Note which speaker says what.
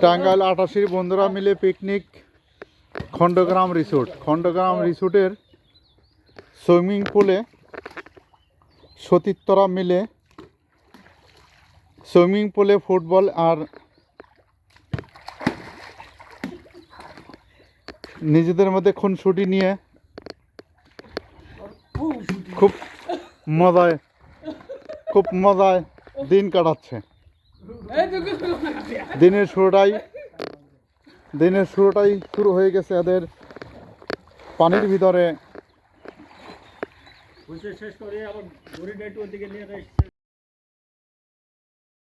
Speaker 1: টাঙ্গাইল ৮৮ বন্ধুরা মিলে picnic খণ্ডগ্রাম resort. খণ্ডগ্রাম রিসোর্টের সুইমিং পুলে সতীর্থরা মিলে সুইমিং পুলে ফুটবল আর নিজেদের মধ্যে খুনসুটি নিয়ে খুব মজায় দিন কাটাচ্ছে। দিনের শুরুটাই শুরু হয়ে গেছে এদের পানির ভিতরে।
Speaker 2: শেষ করে আবার ঘুরে একটু ওদিকে নিয়ে